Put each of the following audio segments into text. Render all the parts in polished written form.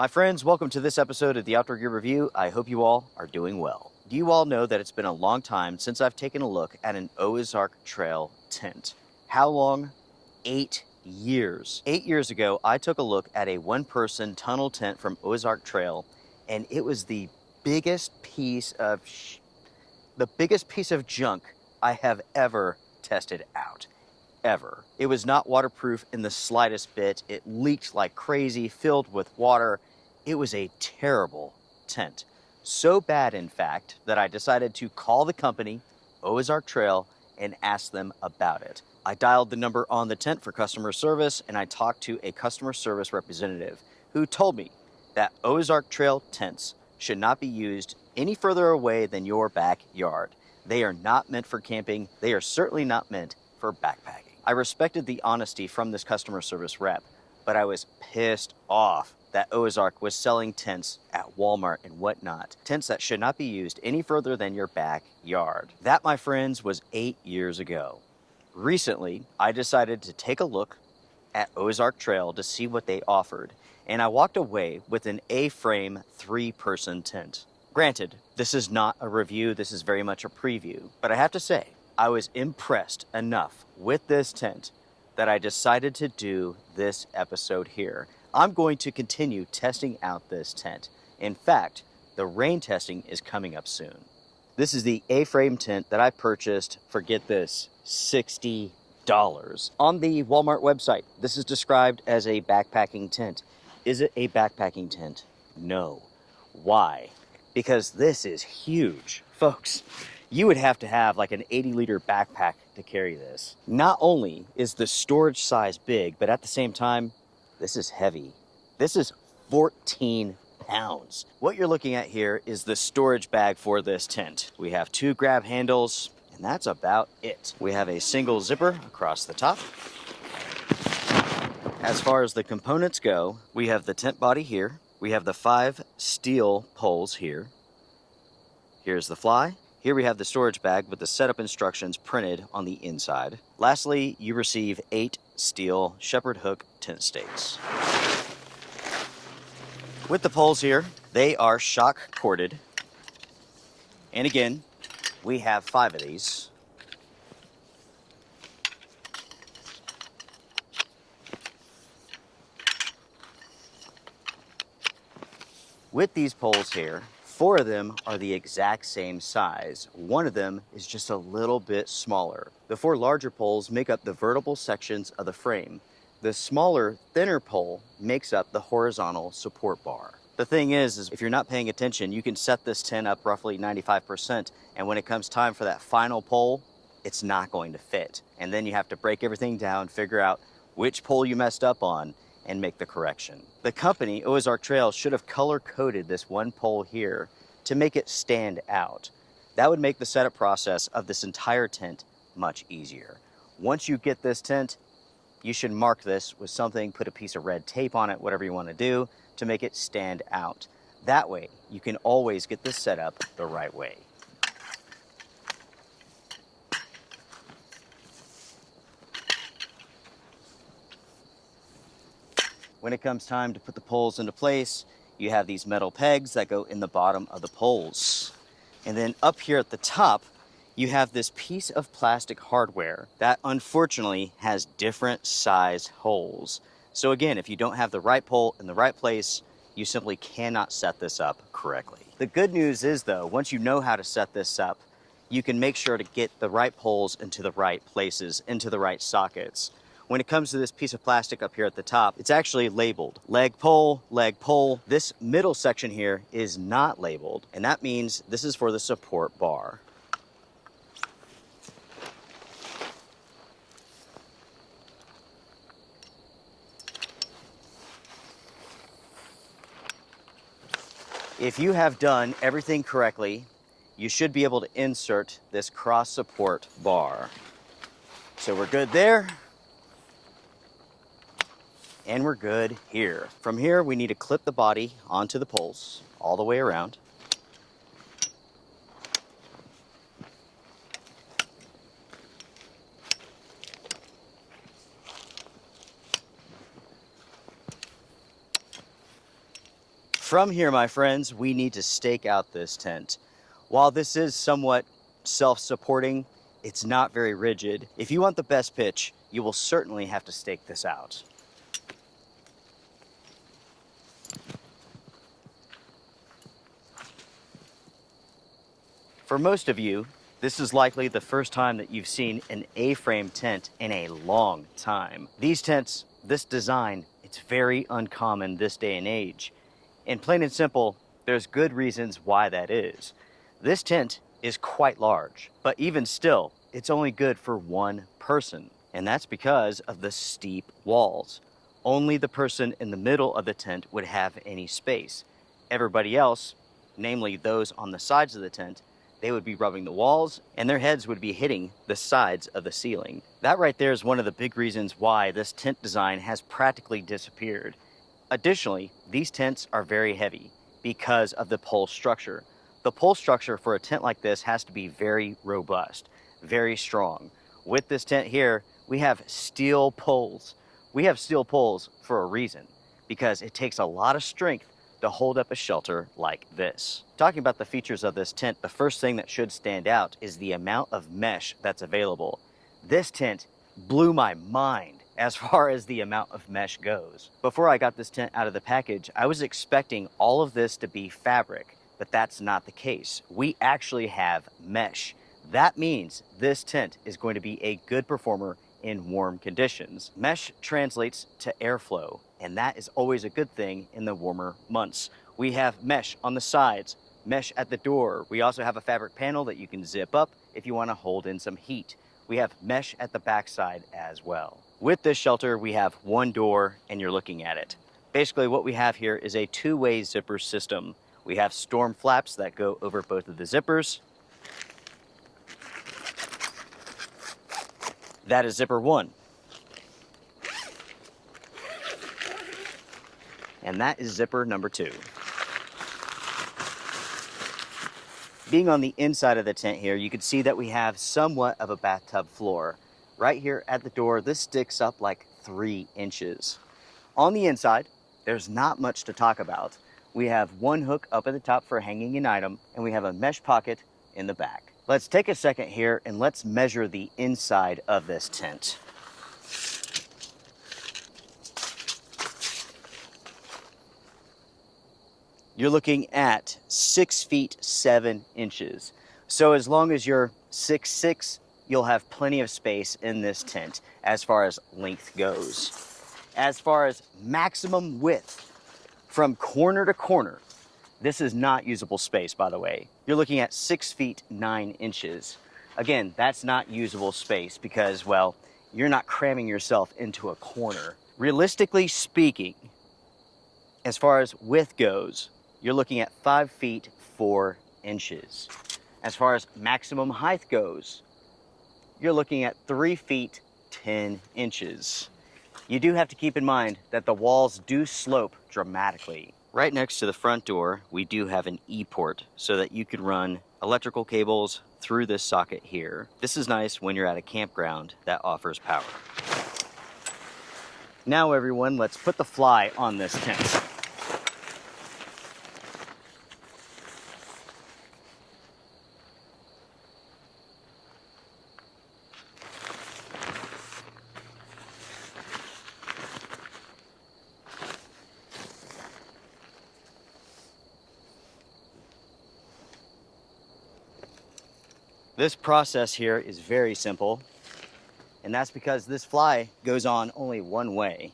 My friends, welcome to this episode of the Outdoor Gear Review. I hope you all are doing well. Do you all know that it's been a long time since I've taken a look at an Ozark Trail tent? How long? 8 years. 8 years ago, I took a look at a one-person tunnel tent from Ozark Trail, and it was the biggest piece of junk I have ever tested out. Ever. It was not waterproof in the slightest bit. It leaked like crazy, filled with water. It was a terrible tent. So bad, in fact, that I decided to call the company, Ozark Trail, and ask them about it. I dialed the number on the tent for customer service, and I talked to a customer service representative who told me that Ozark Trail tents should not be used any further away than your backyard. They are not meant for camping. They are certainly not meant for backpacking. I respected the honesty from this customer service rep, but I was pissed off that Ozark was selling tents at Walmart and whatnot. Tents that should not be used any further than your backyard. That, my friends, was 8 years ago. Recently, I decided to take a look at Ozark Trail to see what they offered, and I walked away with an A-frame 3-person tent. Granted, this is not a review, this is very much a preview, but I have to say, I was impressed enough with this tent that I decided to do this episode here. I'm going to continue testing out this tent. In fact, the rain testing is coming up soon. This is the A-frame tent that I purchased for, get this, $60. On the Walmart website, this is described as a backpacking tent. Is it a backpacking tent? No. Why? Because this is huge. Folks, you would have to have like an 80-liter backpack to carry this. Not only is the storage size big, but at the same time, this is heavy. This is 14 pounds. What you're looking at here is the storage bag for this tent. We have 2 grab handles, and that's about it. We have a single zipper across the top. As far as the components go, we have the tent body here. We have the 5 steel poles here. Here's the fly. Here we have the storage bag with the setup instructions printed on the inside. Lastly, you receive 8 steel shepherd hook tent stakes. With the poles here, they are shock corded. And again, we have 5 of these. With these poles here, 4 of them are the exact same size. 1 of them is just a little bit smaller. The 4 larger poles make up the vertical sections of the frame. The smaller, thinner pole makes up the horizontal support bar. The thing is if you're not paying attention, you can set this tent up roughly 95%, and when it comes time for that final pole, it's not going to fit. And then you have to break everything down, figure out which pole you messed up on, and make the correction. The company, Ozark Trail, should have color-coded this one pole here to make it stand out. That would make the setup process of this entire tent much easier. Once you get this tent, you should mark this with something, put a piece of red tape on it, whatever you want to do, to make it stand out. That way, you can always get this set up the right way. When it comes time to put the poles into place, you have these metal pegs that go in the bottom of the poles. And then up here at the top, you have this piece of plastic hardware that unfortunately has different size holes. So again, if you don't have the right pole in the right place, you simply cannot set this up correctly. The good news is though, once you know how to set this up, you can make sure to get the right poles into the right places, into the right sockets. When it comes to this piece of plastic up here at the top, it's actually labeled leg pole, leg pole. This middle section here is not labeled, and that means this is for the support bar. If you have done everything correctly, you should be able to insert this cross support bar. So we're good there. And we're good here. From here, we need to clip the body onto the poles all the way around. From here, my friends, we need to stake out this tent. While this is somewhat self-supporting, it's not very rigid. If you want the best pitch, you will certainly have to stake this out. For most of you, this is likely the first time that you've seen an A-frame tent in a long time. These tents, this design, it's very uncommon this day and age. And plain and simple, there's good reasons why that is. This tent is quite large, but even still, it's only good for one person. And that's because of the steep walls. Only the person in the middle of the tent would have any space. Everybody else, namely those on the sides of the tent, they would be rubbing the walls and their heads would be hitting the sides of the ceiling. That right there is one of the big reasons why this tent design has practically disappeared. Additionally, these tents are very heavy because of the pole structure. The pole structure for a tent like this has to be very robust, very strong. With this tent here, we have steel poles. We have steel poles for a reason, because it takes a lot of strength to hold up a shelter like this. Talking about the features of this tent, the first thing that should stand out is the amount of mesh that's available. This tent blew my mind as far as the amount of mesh goes. Before I got this tent out of the package, I was expecting all of this to be fabric, but that's not the case. We actually have mesh. That means this tent is going to be a good performer in warm conditions. Mesh translates to airflow, and that is always a good thing in the warmer months. We have mesh on the sides, mesh at the door. We also have a fabric panel that you can zip up if you want to hold in some heat. We have mesh at the backside as well. With this shelter, we have one door and you're looking at it. Basically what we have here is a two-way zipper system. We have storm flaps that go over both of the zippers. That is zipper one. And that is zipper number two. Being on the inside of the tent here, you can see that we have somewhat of a bathtub floor. Right here at the door, this sticks up like 3 inches. On the inside, there's not much to talk about. We have one hook up at the top for hanging an item, and we have a mesh pocket in the back. Let's take a second here and let's measure the inside of this tent. You're looking at 6 feet 7 inches. So as long as you're 6'6", you'll have plenty of space in this tent as far as length goes. As far as maximum width, from corner to corner, this is not usable space, by the way. You're looking at 6 feet 9 inches. Again, that's not usable space because, well, you're not cramming yourself into a corner. Realistically speaking, as far as width goes, you're looking at 5 feet 4 inches. As far as maximum height goes, you're looking at 3 feet 10 inches. You do have to keep in mind that the walls do slope dramatically. Right next to the front door, we do have an E-port so that you could run electrical cables through this socket here. This is nice when you're at a campground that offers power. Now everyone, let's put the fly on this tent. This process here is very simple, and that's because this fly goes on only one way.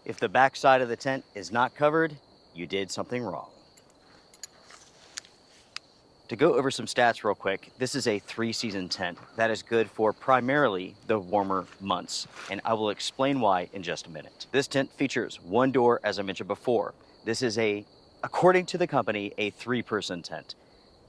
If the back side of the tent is not covered, you did something wrong. To go over some stats real quick, this is a 3-season tent that is good for primarily the warmer months, and I will explain why in just a minute. This tent features one door, as I mentioned before. This is according to the company, a 3-person tent.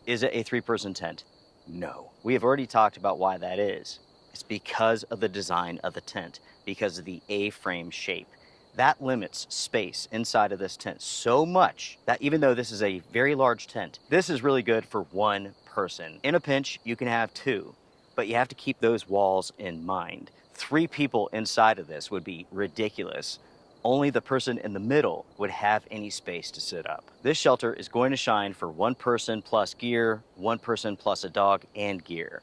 Is it a 3-person tent? No. We have already talked about why that is. It's because of the design of the tent, because of the A-frame shape. That limits space inside of this tent so much that even though this is a very large tent, this is really good for one person. In a pinch, you can have 2, but you have to keep those walls in mind. 3 people inside of this would be ridiculous. Only the person in the middle would have any space to sit up. This shelter is going to shine for one person plus gear, one person plus a dog and gear.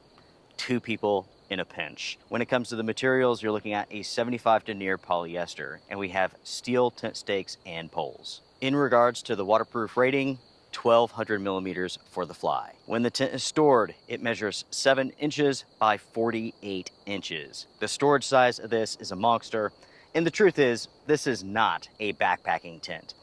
2 people in a pinch. When it comes to the materials, you're looking at a 75 denier polyester, and we have steel tent stakes and poles. In regards to the waterproof rating, 1200 millimeters for the fly. When the tent is stored, it measures 7 inches by 48 inches. The storage size of this is a monster, and the truth is, this is not a backpacking tent.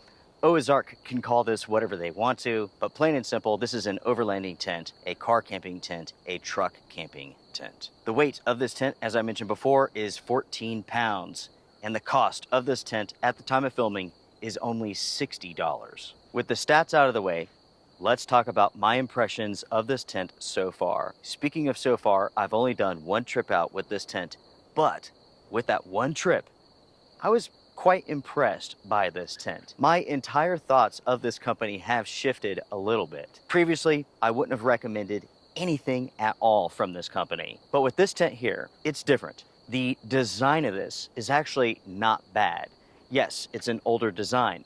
Ozark can call this whatever they want to, but plain and simple, this is an overlanding tent, a car camping tent, a truck camping tent. The weight of this tent, as I mentioned before, is 14 pounds, and the cost of this tent at the time of filming is only $60. With the stats out of the way, let's talk about my impressions of this tent so far. Speaking of so far, I've only done one trip out with this tent, but with that one trip, I was quite impressed by this tent. My entire thoughts of this company have shifted a little bit. Previously, I wouldn't have recommended anything at all from this company. But with this tent here, it's different. The design of this is actually not bad. Yes, it's an older design,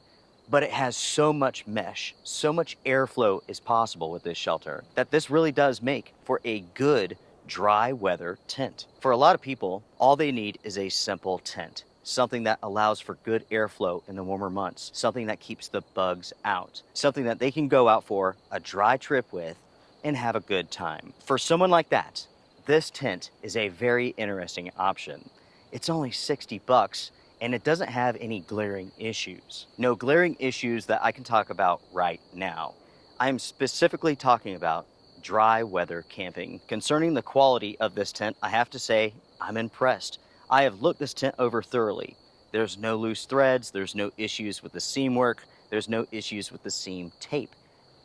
but it has so much mesh, so much airflow is possible with this shelter that this really does make for a good dry weather tent. For a lot of people, all they need is a simple tent. Something that allows for good airflow in the warmer months, something that keeps the bugs out, something that they can go out for a dry trip with and have a good time. For someone like that, this tent is a very interesting option. It's only 60 bucks and it doesn't have any glaring issues. No glaring issues that I can talk about right now. I am specifically talking about dry weather camping. Concerning the quality of this tent, I have to say I'm impressed. I have looked this tent over thoroughly. There's no loose threads, there's no issues with the seam work, there's no issues with the seam tape.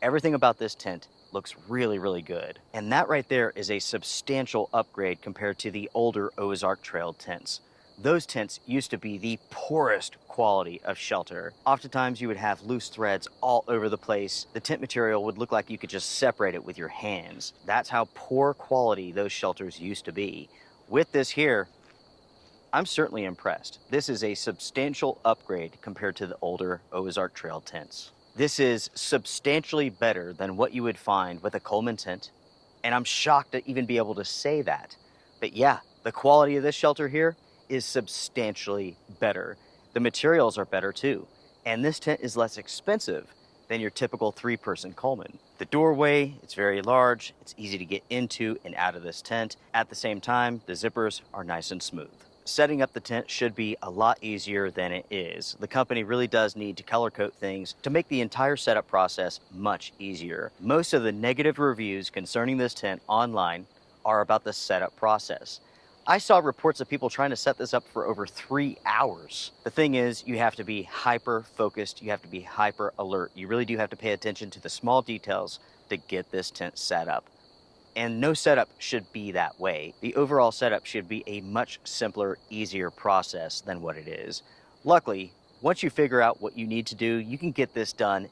Everything about this tent looks really, really good. And that right there is a substantial upgrade compared to the older Ozark Trail tents. Those tents used to be the poorest quality of shelter. Oftentimes you would have loose threads all over the place. The tent material would look like you could just separate it with your hands. That's how poor quality those shelters used to be. With this here, I'm certainly impressed. This is a substantial upgrade compared to the older Ozark Trail tents. This is substantially better than what you would find with a Coleman tent, and I'm shocked to even be able to say that. But yeah, the quality of this shelter here is substantially better. The materials are better too, and this tent is less expensive than your typical 3-person Coleman. The doorway, it's very large, it's easy to get into and out of this tent. At the same time, the zippers are nice and smooth. Setting up the tent should be a lot easier than it is. The company really does need to color code things to make the entire setup process much easier. Most of the negative reviews concerning this tent online are about the setup process. I saw reports of people trying to set this up for over 3 hours. The thing is, you have to be hyper focused, you have to be hyper alert. You really do have to pay attention to the small details to get this tent set up. And no setup should be that way. The overall setup should be a much simpler, easier process than what it is. Luckily, once you figure out what you need to do, you can get this done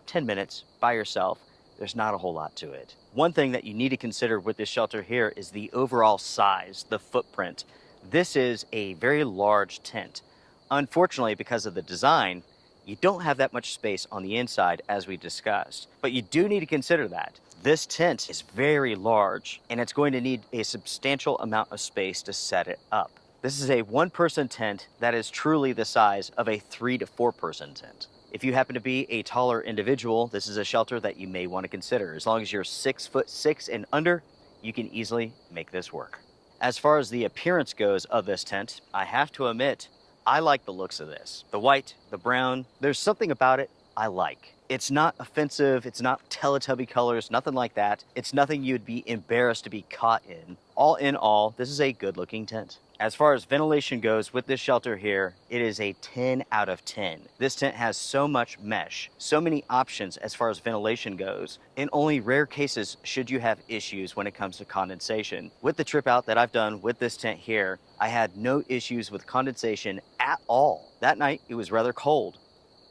10 minutes by yourself. There's not a whole lot to it. One thing that you need to consider with this shelter here is the overall size, the footprint. This is a very large tent. Unfortunately, because of the design, you don't have that much space on the inside as we discussed. But you do need to consider that. This tent is very large and it's going to need a substantial amount of space to set it up. This is a 1-person tent that is truly the size of a 3 to 4-person tent. If you happen to be a taller individual, this is a shelter that you may want to consider. As long as you're 6'6" and under, you can easily make this work. As far as the appearance goes of this tent, I have to admit, I like the looks of this. The white, the brown, there's something about it I like. It's not offensive, it's not Teletubby colors, nothing like that. It's nothing you'd be embarrassed to be caught in all, this is a good looking tent. As far as ventilation goes with this shelter here, it is a 10 out of 10. This tent has so much mesh, so many options as far as ventilation goes. In only rare cases should you have issues when it comes to condensation. With the trip out that I've done with this tent here, I had no issues with condensation at all. That night, it was rather cold.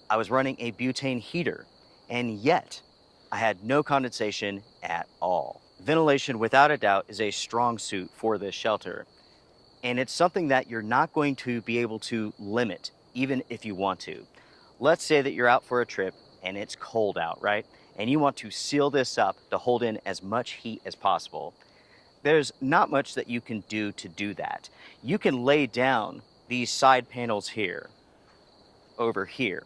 I was running a butane heater, and yet I had no condensation at all. Ventilation, without a doubt, is a strong suit for this shelter. And it's something that you're not going to be able to limit even if you want to. Let's say that you're out for a trip and it's cold out, right? And you want to seal this up to hold in as much heat as possible. There's not much that you can do that. You can lay down these side panels here, over here,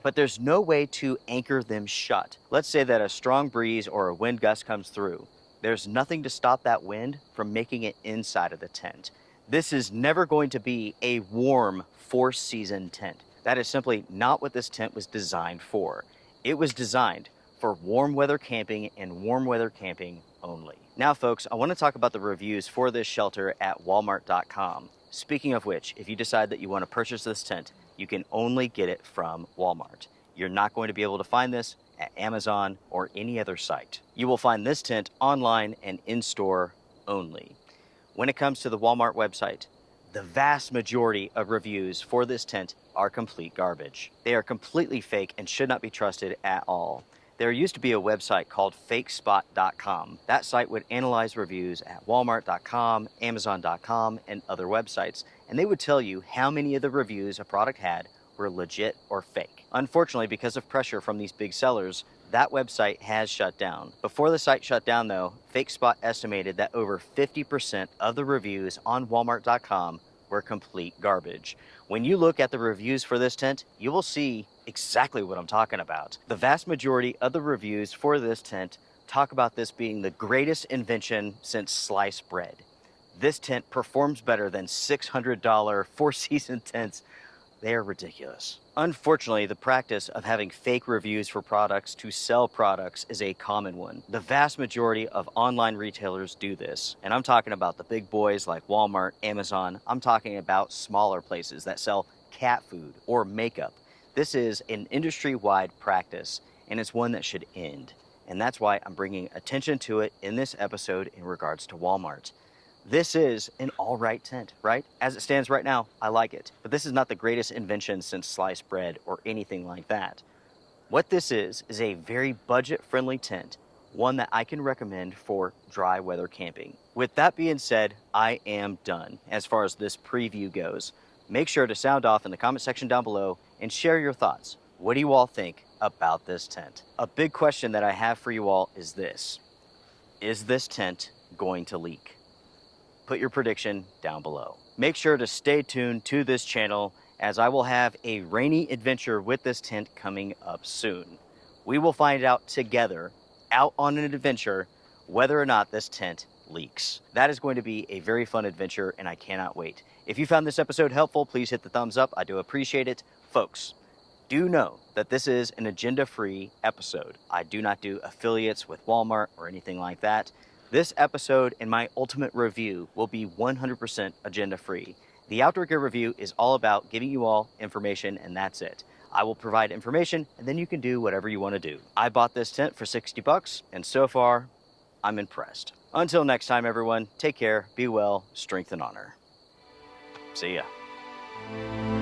but there's no way to anchor them shut. Let's say that a strong breeze or a wind gust comes through. There's nothing to stop that wind from making it inside of the tent. This is never going to be a warm four-season tent. That is simply not what this tent was designed for. It was designed for warm weather camping and warm weather camping only. Now folks, I want to talk about the reviews for this shelter at walmart.com. Speaking of which, if you decide that you want to purchase this tent, you can only get it from Walmart. You're not going to be able to find this at Amazon or any other site. You will find this tent online and in-store only. When it comes to the Walmart website, the vast majority of reviews for this tent are complete garbage. They are completely fake and should not be trusted at all. There used to be a website called fakespot.com. That site would analyze reviews at walmart.com, amazon.com, and other websites, and they would tell you how many of the reviews a product had were legit or fake. Unfortunately, because of pressure from these big sellers, that website has shut down. Before the site shut down though, FakeSpot estimated that over 50% of the reviews on walmart.com were complete garbage. When you look at the reviews for this tent, you will see exactly what I'm talking about. The vast majority of the reviews for this tent talk about this being the greatest invention since sliced bread. This tent performs better than $600 four-season tents. They are ridiculous. Unfortunately, the practice of having fake reviews for products to sell products is a common one. The vast majority of online retailers do this, and I'm talking about the big boys like Walmart, Amazon. I'm talking about smaller places that sell cat food or makeup. This is an industry-wide practice, and it's one that should end. And that's why I'm bringing attention to it in this episode in regards to Walmart. This is an all right tent, right? As it stands right now, I like it. But this is not the greatest invention since sliced bread or anything like that. What this is a very budget-friendly tent, one that I can recommend for dry weather camping. With that being said, I am done as far as this preview goes. Make sure to sound off in the comment section down below and share your thoughts. What do you all think about this tent? A big question that I have for you all is this: is this tent going to leak? Put your prediction down below. Make sure to stay tuned to this channel as I will have a rainy adventure with this tent coming up soon. We will find out together, out on an adventure, whether or not this tent leaks. That is going to be a very fun adventure and I cannot wait. If you found this episode helpful, please hit the thumbs up. I do appreciate it. Folks, do know that this is an agenda-free episode. I do not do affiliates with Walmart or anything like that. This episode and my ultimate review will be 100% agenda-free. The Outdoor Gear Review is all about giving you all information, and that's it. I will provide information, and then you can do whatever you want to do. I bought this tent for 60 bucks, and so far, I'm impressed. Until next time, everyone, take care, be well, strength and honor. See ya.